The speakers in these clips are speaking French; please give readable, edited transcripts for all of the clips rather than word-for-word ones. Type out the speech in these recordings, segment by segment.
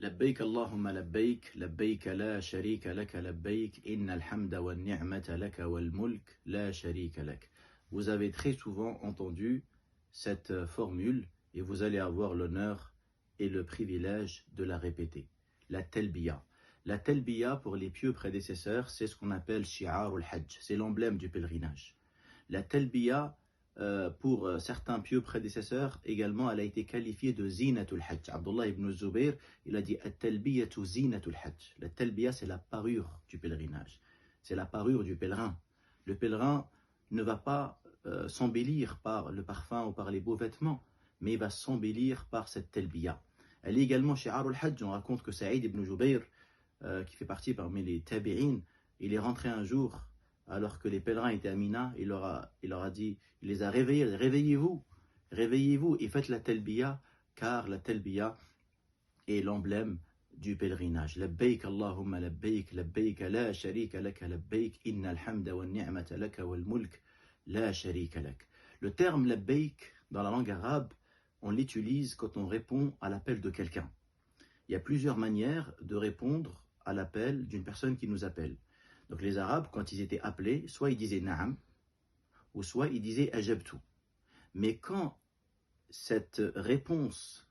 لبيك اللهم لبيك لبيك لا شريك لك لبيك إن الحمد والنعمة لك والملك لا شريك لك. Vous avez très souvent entendu cette formule et vous allez avoir l'honneur et le privilège de la répéter. La talbiya. La talbiya pour les pieux prédécesseurs, c'est ce qu'on appelle shi'ar al-hajj, c'est l'emblème du pèlerinage. La talbiya pour certains pieux prédécesseurs, également, elle a été qualifiée de zinatul hajj. Abdullah ibn Zubayr, il a dit at-talbiyatu zinatul hajj. La talbiya, c'est la parure du pèlerinage. C'est la parure du pèlerin. Le pèlerin ne va pas s'embellir par le parfum ou par les beaux vêtements, mais il va s'embellir par cette talbiya. Elle est également shi'ar al-hajj. On raconte que Saïd ibn Jubayr, qui fait partie parmi les tabi'in, il est rentré un jour alors que les pèlerins étaient à Mina, il leur a dit, il les a réveillés, réveillez-vous, réveillez-vous et faites la talbiya, car la talbiya est l'emblème du pèlerinage. Labbaik Allahumma labbaik, labbaik la sharika laka labbaik, innal hamda wa ni'mata laka wal mulk la sharika lak. Le terme labbaik dans la langue arabe, on l'utilise quand on répond à l'appel de quelqu'un. Il y a plusieurs manières de répondre à l'appel d'une personne qui nous appelle. Donc les Arabes, quand ils étaient appelés, soit ils disaient na'am, ou soit ils disaient ajabtu. Mais quand cette réponse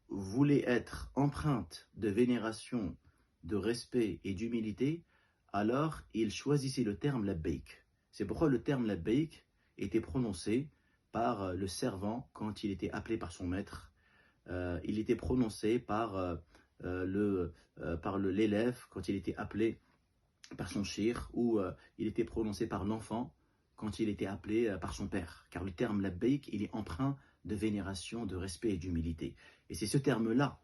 voulait être empreinte de vénération, de respect et d'humilité, alors ils choisissaient le terme labbaik. C'est pourquoi le terme labbaik était prononcé par le servant quand il était appelé par son maître. Il était prononcé par l'élève quand il était appelé par son shir, ou il était prononcé par l'enfant quand il était appelé par son père. Car le terme labbaik, il est empreint de vénération, de respect et d'humilité. Et c'est ce terme-là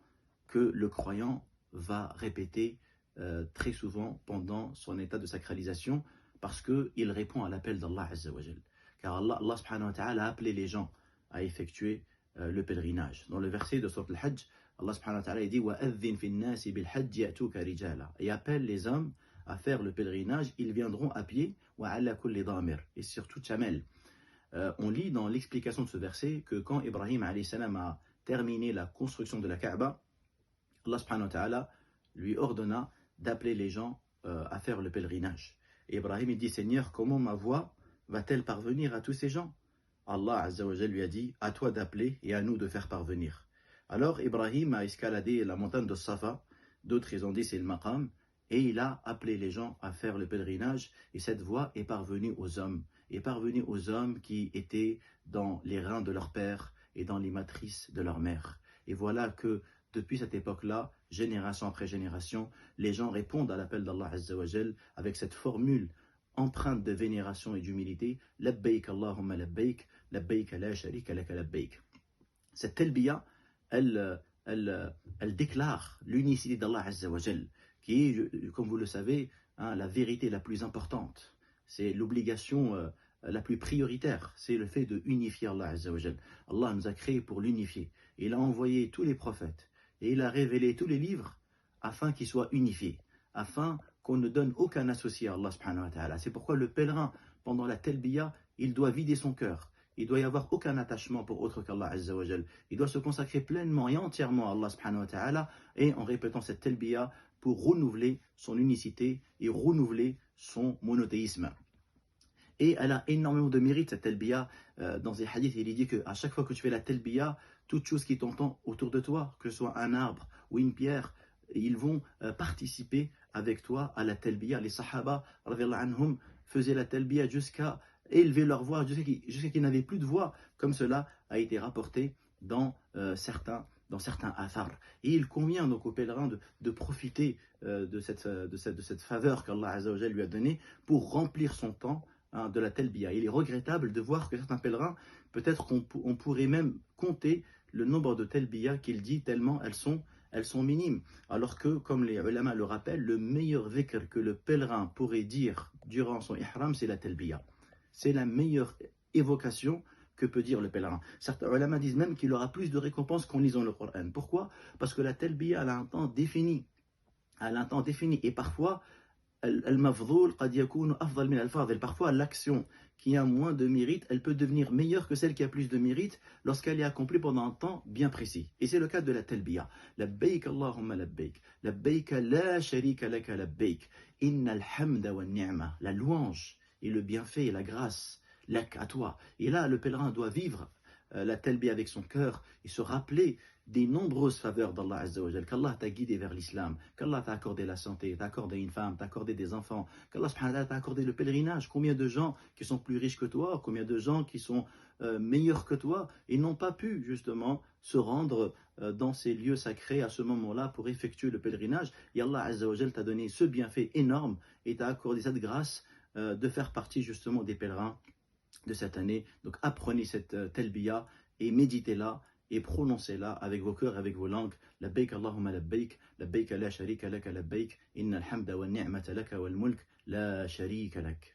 que le croyant va répéter très souvent pendant son état de sacralisation, parce qu'il répond à l'appel d'Allah Azza wa Jal. Car Allah subhanahu wa ta'ala a appelé les gens à effectuer le pèlerinage. Dans le verset de Surat al-Hajj, Allah subhanahu wa ta'ala dit وَأَذِّنْ فِي النَّاسِ بِالْحَجِّ يَأْتُوكَ رِجَالًا, et appelle les hommes à faire le pèlerinage, ils viendront à pied, et sur toute chamelle. On lit dans l'explication de ce verset que quand Ibrahim alayhi salam a terminé la construction de la Kaaba, Allah subhanahu wa ta'ala lui ordonna d'appeler les gens à faire le pèlerinage. Et Ibrahim il dit, Seigneur, comment ma voix va-t-elle parvenir à tous ces gens? Allah azza wa jalla lui a dit, à toi d'appeler et à nous de faire parvenir. Alors Ibrahim a escaladé la montagne de Safa, d'autres ils ont dit c'est le maqam, et il a appelé les gens à faire le pèlerinage, et cette voix est parvenue aux hommes, qui étaient dans les reins de leur père et dans les matrices de leur mère. Et voilà que depuis cette époque-là, génération après génération, les gens répondent à l'appel d'Allah Azza wa Jal avec cette formule empreinte de vénération et d'humilité, Labbaik Allahumma labbaik, labbaik la sharika laka labbaik. Cette talbiya, elle déclare l'unicité d'Allah Azza wa Jal, qui est, comme vous le savez, la vérité la plus importante. C'est l'obligation la plus prioritaire, c'est le fait de unifier Allah Azza wa Jal. Allah nous a créés pour l'unifier. Il a envoyé tous les prophètes et il a révélé tous les livres afin qu'ils soient unifiés, afin qu'on ne donne aucun associé à Allah subhanahu wa ta'ala. C'est pourquoi le pèlerin, pendant la talbiya, il doit vider son cœur. Il doit y avoir aucun attachement pour autre qu'Allah Azza wa Jal. Il doit se consacrer pleinement et entièrement à Allah subhanahu wa ta'ala, et en répétant cette talbiya pour renouveler son unicité et renouveler son monothéisme. Et elle a énormément de mérite, cette talbiya. Dans les hadiths, il est dit qu'à chaque fois que tu fais la talbiya, toute chose qui t'entend autour de toi, que ce soit un arbre ou une pierre, ils vont participer avec toi à la talbiya. Les sahaba, radiyallahu anhum, faisaient la talbiya jusqu'à élever leur voix, jusqu'à qu'ils n'avaient plus de voix, comme cela a été rapporté dans certains athars. Et il convient donc aux pèlerins de profiter de cette faveur qu'Allah Azza wa Jalla lui a donnée pour remplir son temps de la talbiya. Il est regrettable de voir que certains pèlerins, peut-être qu'on pourrait même compter le nombre de talbiya qu'il dit, tellement elles sont minimes. Alors que, comme les ulama le rappellent, le meilleur dhikr que le pèlerin pourrait dire durant son ihram, c'est la talbiya. C'est la meilleure évocation que peut dire le pèlerin. Certains ulama disent même qu'il aura plus de récompenses qu'en lisant le Coran. Pourquoi? Parce que la talbiya, elle a un temps défini. Et parfois, المفضول قد يكون أفضل من الفاضل. Parfois, l'action qui a moins de mérite, elle peut devenir meilleure que celle qui a plus de mérite lorsqu'elle est accomplie pendant un temps bien précis. Et c'est le cas de la talbiya. Labbaik Allahumma labbaik. Labbaik la sharika laka labbaik. Innal hamda wa ni'ma. La louange et le bienfait et la grâce, lak, à toi. Et là, le pèlerin doit vivre la talbiya avec son cœur et se rappeler des nombreuses faveurs d'Allah Azza wa Jal, qu'Allah t'a guidé vers l'islam, qu'Allah t'a accordé la santé, t'a accordé une femme, t'a accordé des enfants, qu'Allah subhanahu wa ta'ala t'a accordé le pèlerinage. Combien de gens qui sont plus riches que toi, combien de gens qui sont meilleurs que toi et n'ont pas pu justement se rendre dans ces lieux sacrés à ce moment-là pour effectuer le pèlerinage. Et Allah Azza wa Jal t'a donné ce bienfait énorme et t'a accordé cette grâce de faire partie justement des pèlerins de cette année. Donc apprenez cette talbiya et méditez-la et prononcez-la avec vos cœurs, avec vos langues. Labbaik Allahumma labbaik, labbaik la sharika laka labbaik, innal hamda wa ni'mata laka wal mulk la sharika lak.